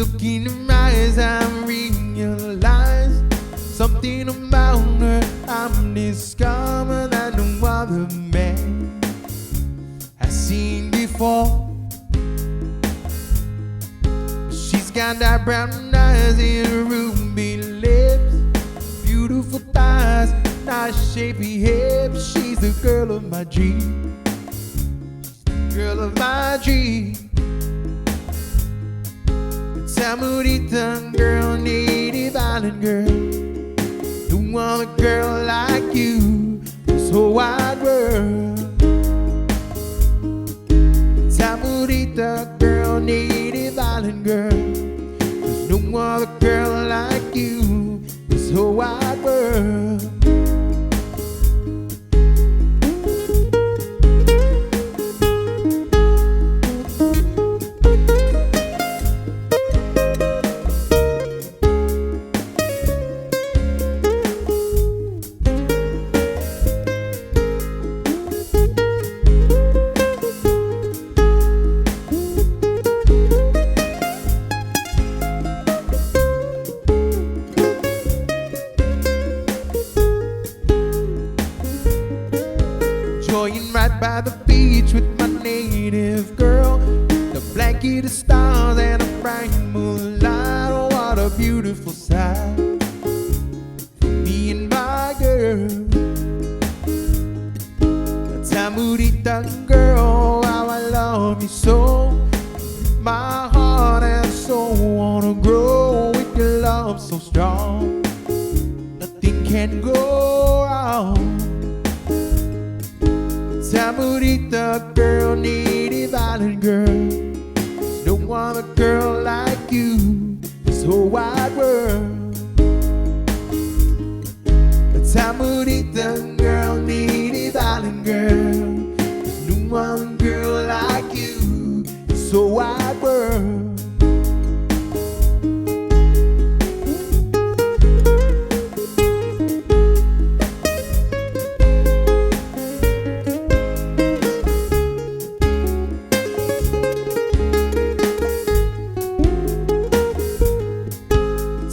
look in her eyes, I'm realized something about her I'm discovered that no other man has seen before. She's got that brown eyes and ruby lips, beautiful thighs, nice shapy hips. She's the girl of my dream, girl of my dream. Tamurita girl, native island girl, don't want a girl like you, this whole wide world. Tamurita girl, native island girl, there's no other girl like you, this whole wide world. Enjoying right by the beach with my native girl, the blanket of stars and a bright moonlight. Oh, what a beautiful sight, me and my girl. Tamurita girl, how I love you so, my heart and soul wanna grow with your love so strong, nothing can go wrong. Tamurita girl, native island girl, there's no other girl like you, this whole wide world. Tamurita girl, native island girl, there's no other girl like you, this whole wide world.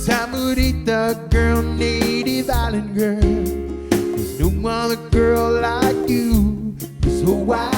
Tamurita girl, native island girl, there's no other girl like you, this whole wide